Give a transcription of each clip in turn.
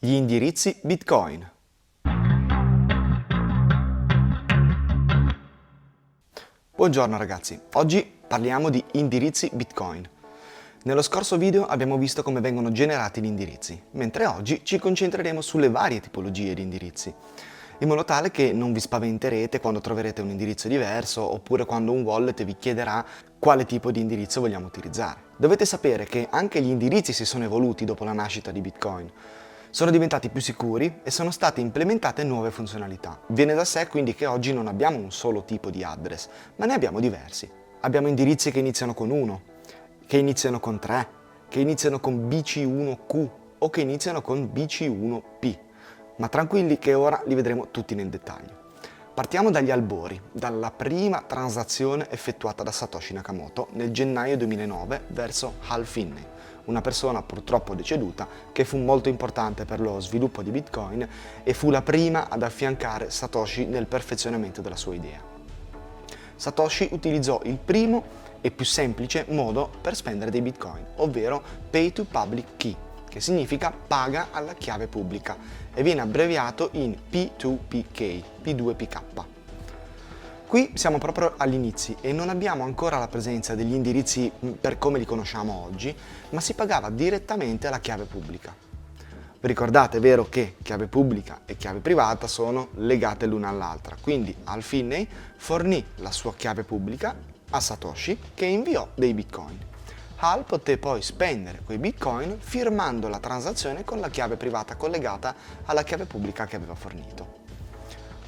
Gli indirizzi Bitcoin. Buongiorno ragazzi, oggi parliamo di indirizzi Bitcoin. Nello scorso video abbiamo visto come vengono generati gli indirizzi, mentre oggi ci concentreremo sulle varie tipologie di indirizzi, in modo tale che non vi spaventerete quando troverete un indirizzo diverso oppure quando un wallet vi chiederà quale tipo di indirizzo vogliamo utilizzare. Dovete sapere che anche gli indirizzi si sono evoluti dopo la nascita di Bitcoin. Sono diventati più sicuri e sono state implementate nuove funzionalità. Viene da sé quindi che oggi non abbiamo un solo tipo di address, ma ne abbiamo diversi. Abbiamo indirizzi che iniziano con 1, che iniziano con 3, che iniziano con BC1Q o che iniziano con BC1P. Ma tranquilli che ora li vedremo tutti nel dettaglio. Partiamo dagli albori, dalla prima transazione effettuata da Satoshi Nakamoto nel gennaio 2009 verso Hal Finney, una persona purtroppo deceduta che fu molto importante per lo sviluppo di Bitcoin e fu la prima ad affiancare Satoshi nel perfezionamento della sua idea. Satoshi utilizzò il primo e più semplice modo per spendere dei Bitcoin, ovvero Pay to Public Key, che significa paga alla chiave pubblica e viene abbreviato in P2PK, P2PK. Qui siamo proprio agli inizi e non abbiamo ancora la presenza degli indirizzi per come li conosciamo oggi, ma si pagava direttamente alla chiave pubblica. Vi ricordate, vero, che chiave pubblica e chiave privata sono legate l'una all'altra, quindi Hal Finney fornì la sua chiave pubblica a Satoshi che inviò dei Bitcoin. Hal poté poi spendere quei Bitcoin firmando la transazione con la chiave privata collegata alla chiave pubblica che aveva fornito.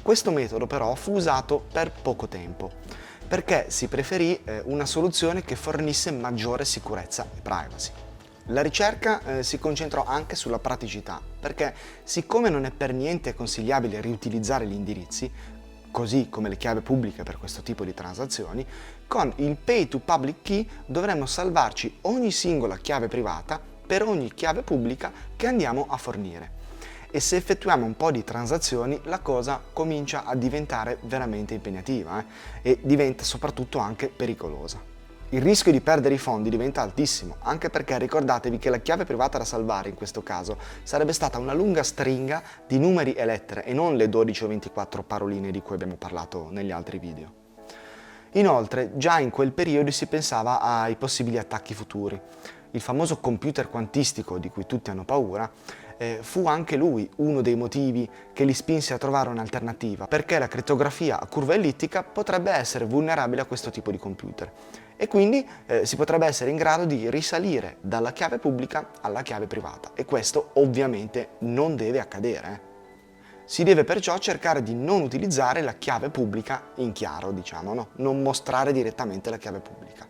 Questo metodo però fu usato per poco tempo, perché si preferì una soluzione che fornisse maggiore sicurezza e privacy. La ricerca si concentrò anche sulla praticità, perché siccome non è per niente consigliabile riutilizzare gli indirizzi, così come le chiavi pubbliche per questo tipo di transazioni, con il Pay to Public Key dovremmo salvarci ogni singola chiave privata per ogni chiave pubblica che andiamo a fornire. E se effettuiamo un po' di transazioni la cosa comincia a diventare veramente impegnativa e diventa soprattutto anche pericolosa. Il rischio di perdere i fondi diventa altissimo, anche perché ricordatevi che la chiave privata da salvare in questo caso sarebbe stata una lunga stringa di numeri e lettere e non le 12 o 24 paroline di cui abbiamo parlato negli altri video. Inoltre, già in quel periodo si pensava ai possibili attacchi futuri. Il famoso computer quantistico di cui tutti hanno paura fu anche lui uno dei motivi che li spinse a trovare un'alternativa, perché la crittografia a curva ellittica potrebbe essere vulnerabile a questo tipo di computer e quindi si potrebbe essere in grado di risalire dalla chiave pubblica alla chiave privata e questo ovviamente non deve accadere. Si deve perciò cercare di non utilizzare la chiave pubblica in chiaro, diciamo, no? Non mostrare direttamente la chiave pubblica.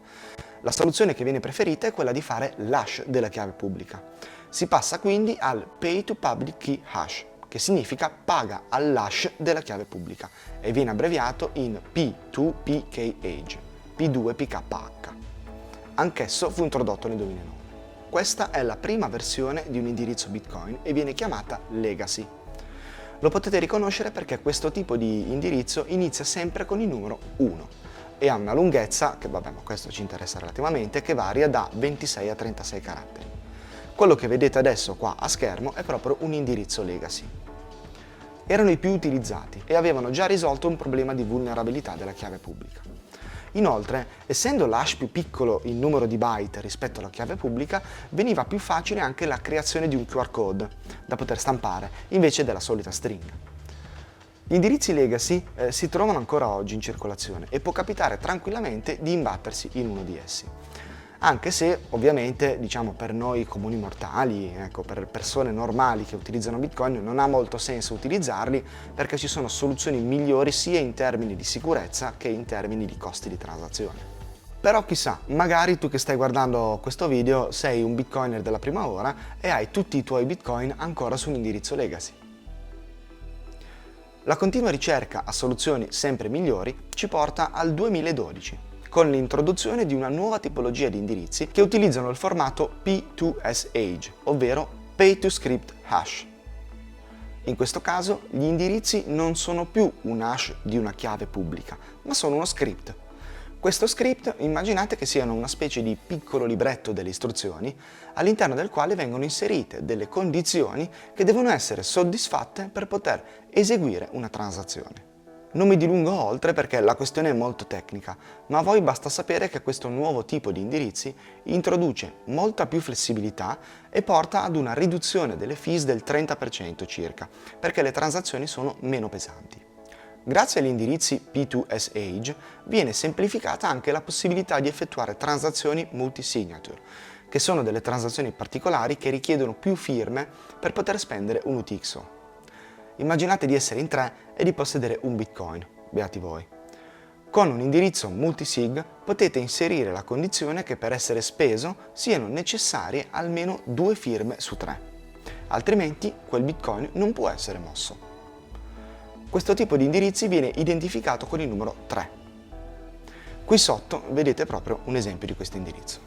La soluzione che viene preferita è quella di fare l'hash della chiave pubblica. Si passa quindi al Pay to Public Key Hash, che significa paga all'hash della chiave pubblica e viene abbreviato in P2PKH, P2PKH. Anch'esso fu introdotto nel 2009. Questa è la prima versione di un indirizzo Bitcoin e viene chiamata Legacy. Lo potete riconoscere perché questo tipo di indirizzo inizia sempre con il numero 1 e ha una lunghezza, che vabbè, ma questo ci interessa relativamente, che varia da 26 a 36 caratteri. Quello che vedete adesso qua a schermo è proprio un indirizzo Legacy. Erano i più utilizzati e avevano già risolto un problema di vulnerabilità della chiave pubblica. Inoltre, essendo l'hash più piccolo in numero di byte rispetto alla chiave pubblica, veniva più facile anche la creazione di un QR code da poter stampare invece della solita stringa. Gli indirizzi Legacy si trovano ancora oggi in circolazione e può capitare tranquillamente di imbattersi in uno di essi. Anche se ovviamente, diciamo, per noi comuni mortali, ecco, per persone normali che utilizzano Bitcoin non ha molto senso utilizzarli perché ci sono soluzioni migliori sia in termini di sicurezza che in termini di costi di transazione. Però chissà, magari tu che stai guardando questo video sei un bitcoiner della prima ora e hai tutti i tuoi bitcoin ancora su un indirizzo Legacy. La continua ricerca a soluzioni sempre migliori ci porta al 2012, con l'introduzione di una nuova tipologia di indirizzi che utilizzano il formato P2SH, ovvero Pay to Script Hash. In questo caso gli indirizzi non sono più un hash di una chiave pubblica, ma sono uno script. Questo script immaginate che siano una specie di piccolo libretto delle istruzioni all'interno del quale vengono inserite delle condizioni che devono essere soddisfatte per poter eseguire una transazione. Non mi dilungo oltre perché la questione è molto tecnica, ma a voi basta sapere che questo nuovo tipo di indirizzi introduce molta più flessibilità e porta ad una riduzione delle fees del 30% circa, perché le transazioni sono meno pesanti. Grazie agli indirizzi P2SH viene semplificata anche la possibilità di effettuare transazioni multi-signature, che sono delle transazioni particolari che richiedono più firme per poter spendere un UTXO. Immaginate di essere in 3 e di possedere un Bitcoin, beati voi. Con un indirizzo multisig potete inserire la condizione che per essere speso siano necessarie almeno 2 firme su 3, altrimenti quel Bitcoin non può essere mosso. Questo tipo di indirizzi viene identificato con il numero 3. Qui sotto vedete proprio un esempio di questo indirizzo.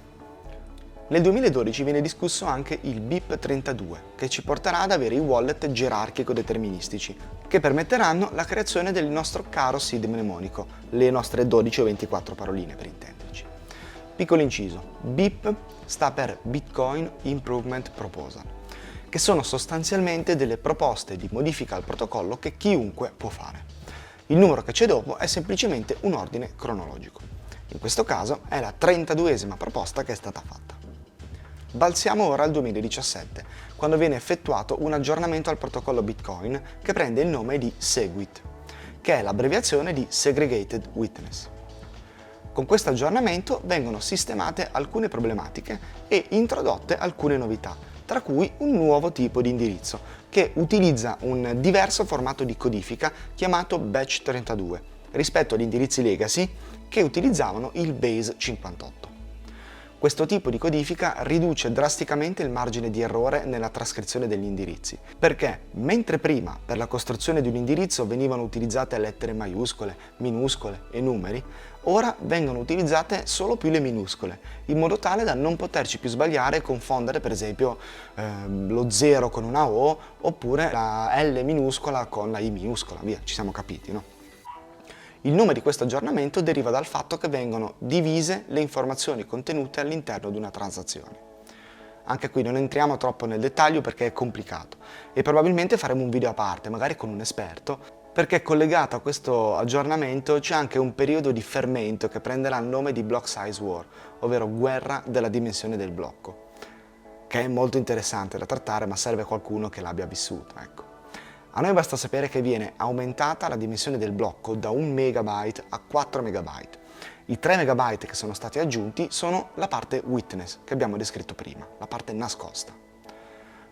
Nel 2012 viene discusso anche il BIP32, che ci porterà ad avere i wallet gerarchico-deterministici, che permetteranno la creazione del nostro caro seed mnemonico, le nostre 12 o 24 paroline per intenderci. Piccolo inciso, BIP sta per Bitcoin Improvement Proposal, che sono sostanzialmente delle proposte di modifica al protocollo che chiunque può fare. Il numero che c'è dopo è semplicemente un ordine cronologico. In questo caso è la 32esima proposta che è stata fatta. Balziamo ora al 2017, quando viene effettuato un aggiornamento al protocollo Bitcoin che prende il nome di SegWit, che è l'abbreviazione di Segregated Witness. Con questo aggiornamento vengono sistemate alcune problematiche e introdotte alcune novità, tra cui un nuovo tipo di indirizzo che utilizza un diverso formato di codifica chiamato Batch32 rispetto agli indirizzi legacy che utilizzavano il Base 58. Questo tipo di codifica riduce drasticamente il margine di errore nella trascrizione degli indirizzi, perché mentre prima per la costruzione di un indirizzo venivano utilizzate lettere maiuscole, minuscole e numeri, ora vengono utilizzate solo più le minuscole, in modo tale da non poterci più sbagliare e confondere per esempio lo 0 con una O oppure la L minuscola con la I minuscola, via, ci siamo capiti, no? Il nome di questo aggiornamento deriva dal fatto che vengono divise le informazioni contenute all'interno di una transazione. Anche qui non entriamo troppo nel dettaglio perché è complicato e probabilmente faremo un video a parte, magari con un esperto, perché collegato a questo aggiornamento c'è anche un periodo di fermento che prenderà il nome di Block Size War, ovvero guerra della dimensione del blocco, che è molto interessante da trattare ma serve qualcuno che l'abbia vissuto, ecco. A noi basta sapere che viene aumentata la dimensione del blocco da 1 MB a 4 MB. I 3 MB che sono stati aggiunti sono la parte witness che abbiamo descritto prima, la parte nascosta.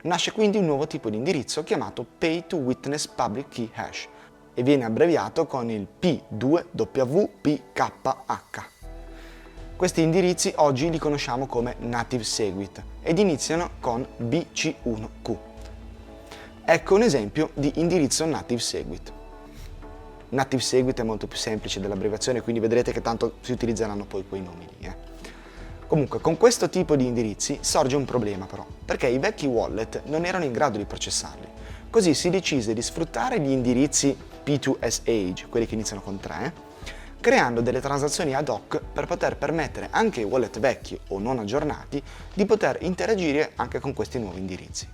Nasce quindi un nuovo tipo di indirizzo chiamato Pay to Witness Public Key Hash e viene abbreviato con il P2WPKH. Questi indirizzi oggi li conosciamo come Native SegWit ed iniziano con BC1Q. Ecco un esempio di indirizzo Native SegWit. Native SegWit è molto più semplice dell'abbreviazione, quindi vedrete che tanto si utilizzeranno poi quei nomi lì. Comunque, con questo tipo di indirizzi sorge un problema però, perché i vecchi wallet non erano in grado di processarli. Così si decise di sfruttare gli indirizzi P2SH, quelli che iniziano con 3, creando delle transazioni ad hoc per poter permettere anche ai wallet vecchi o non aggiornati di poter interagire anche con questi nuovi indirizzi.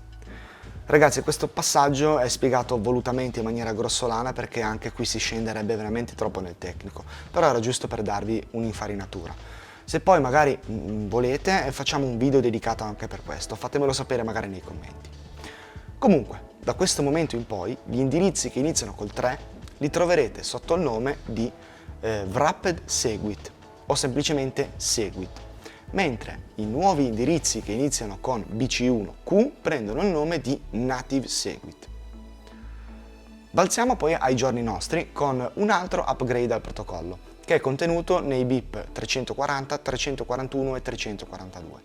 Ragazzi, questo passaggio è spiegato volutamente in maniera grossolana perché anche qui si scenderebbe veramente troppo nel tecnico, però era giusto per darvi un'infarinatura. Se poi magari volete facciamo un video dedicato anche per questo, fatemelo sapere magari nei commenti. Comunque, da questo momento in poi gli indirizzi che iniziano col 3 li troverete sotto il nome di Wrapped SegWit o semplicemente SegWit, mentre i nuovi indirizzi che iniziano con BC1Q prendono il nome di Native SegWit. Balziamo poi ai giorni nostri con un altro upgrade al protocollo, che è contenuto nei BIP 340, 341 e 342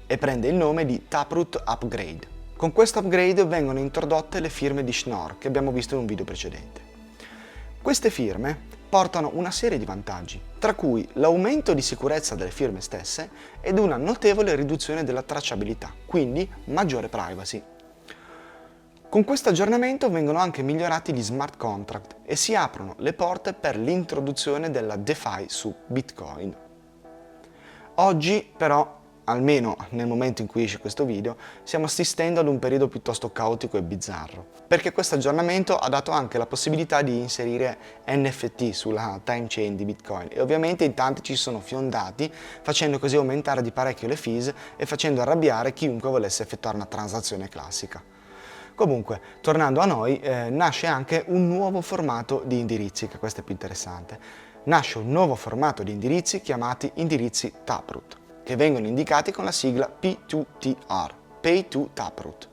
e prende il nome di Taproot Upgrade. Con questo upgrade vengono introdotte le firme di Schnorr che abbiamo visto in un video precedente. Queste firme portano una serie di vantaggi, tra cui l'aumento di sicurezza delle firme stesse ed una notevole riduzione della tracciabilità, quindi maggiore privacy. Con questo aggiornamento vengono anche migliorati gli smart contract e si aprono le porte per l'introduzione della DeFi su Bitcoin. Oggi però, almeno nel momento in cui esce questo video, stiamo assistendo ad un periodo piuttosto caotico e bizzarro, perché questo aggiornamento ha dato anche la possibilità di inserire NFT sulla time chain di Bitcoin e ovviamente in tanti ci sono fiondati, facendo così aumentare di parecchio le fees e facendo arrabbiare chiunque volesse effettuare una transazione classica. Comunque, tornando a noi, nasce anche un nuovo formato di indirizzi, che questo è più interessante. Nasce un nuovo formato di indirizzi chiamati indirizzi Taproot, che vengono indicati con la sigla P2TR, Pay to Taproot.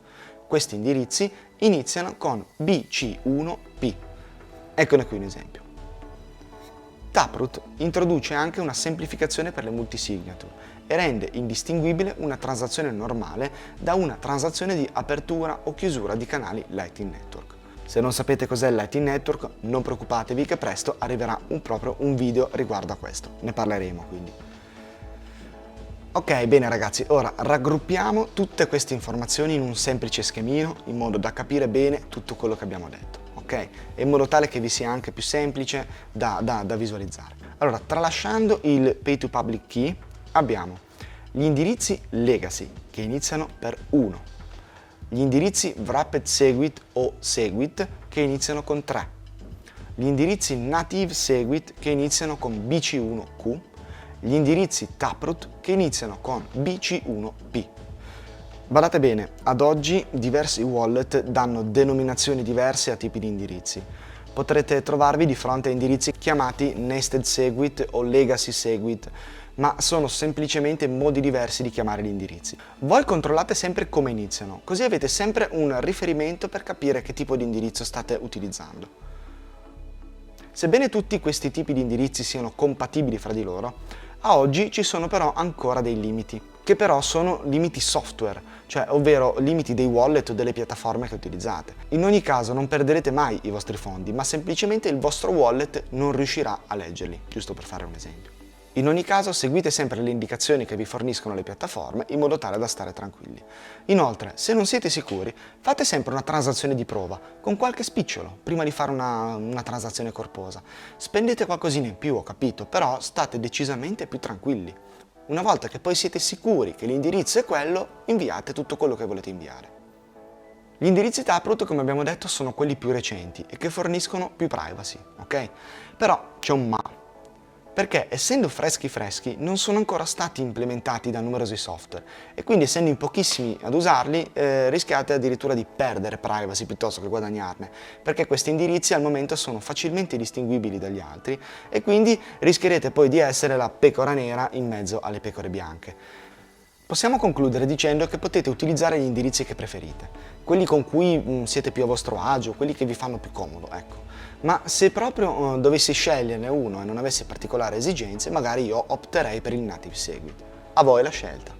Questi indirizzi iniziano con BC1P. Eccone qui un esempio. Taproot introduce anche una semplificazione per le multisignature e rende indistinguibile una transazione normale da una transazione di apertura o chiusura di canali Lightning Network. Se non sapete cos'è il Lightning Network, non preoccupatevi che presto arriverà proprio un video riguardo a questo, ne parleremo quindi. Ok, bene ragazzi, ora raggruppiamo tutte queste informazioni in un semplice schemino in modo da capire bene tutto quello che abbiamo detto. Okay? E in modo tale che vi sia anche più semplice da visualizzare. Allora, tralasciando il Pay to Public Key, abbiamo gli indirizzi Legacy che iniziano per 1, gli indirizzi Wrapped Segwit o Segwit che iniziano con 3, gli indirizzi Native Segwit che iniziano con BC1Q, gli indirizzi Taproot che iniziano con BC1P. Badate bene, ad oggi diversi wallet danno denominazioni diverse a tipi di indirizzi. Potrete trovarvi di fronte a indirizzi chiamati Nested Segwit o Legacy Segwit, ma sono semplicemente modi diversi di chiamare gli indirizzi. Voi controllate sempre come iniziano, così avete sempre un riferimento per capire che tipo di indirizzo state utilizzando. Sebbene tutti questi tipi di indirizzi siano compatibili fra di loro, a oggi ci sono però ancora dei limiti, che però sono limiti software, cioè ovvero limiti dei wallet o delle piattaforme che utilizzate. In ogni caso non perderete mai i vostri fondi, ma semplicemente il vostro wallet non riuscirà a leggerli, giusto per fare un esempio. In ogni caso seguite sempre le indicazioni che vi forniscono le piattaforme in modo tale da stare tranquilli. Inoltre, se non siete sicuri, fate sempre una transazione di prova, con qualche spicciolo, prima di fare una transazione corposa. Spendete qualcosina in più, ho capito, però state decisamente più tranquilli. Una volta che poi siete sicuri che l'indirizzo è quello, inviate tutto quello che volete inviare. Gli indirizzi Taproot, come abbiamo detto, sono quelli più recenti e che forniscono più privacy, ok? Però c'è un ma. Perché essendo freschi non sono ancora stati implementati da numerosi software e quindi essendo in pochissimi ad usarli rischiate addirittura di perdere privacy piuttosto che guadagnarne, perché questi indirizzi al momento sono facilmente distinguibili dagli altri e quindi rischierete poi di essere la pecora nera in mezzo alle pecore bianche. Possiamo concludere dicendo che potete utilizzare gli indirizzi che preferite, quelli con cui siete più a vostro agio, quelli che vi fanno più comodo, ecco. Ma se proprio dovessi sceglierne uno e non avessi particolari esigenze, magari io opterei per il Native Segwit. A voi la scelta.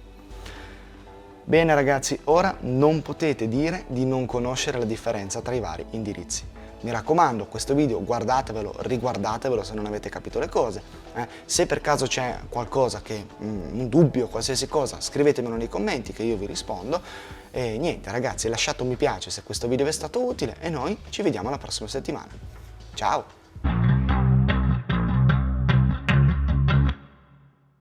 Bene ragazzi, ora non potete dire di non conoscere la differenza tra i vari indirizzi. Mi raccomando, questo video guardatevelo, riguardatevelo se non avete capito le cose. Se per caso c'è qualcosa un dubbio, qualsiasi cosa, scrivetemelo nei commenti che io vi rispondo. E niente ragazzi, lasciate un mi piace se questo video vi è stato utile e noi ci vediamo la prossima settimana. Ciao!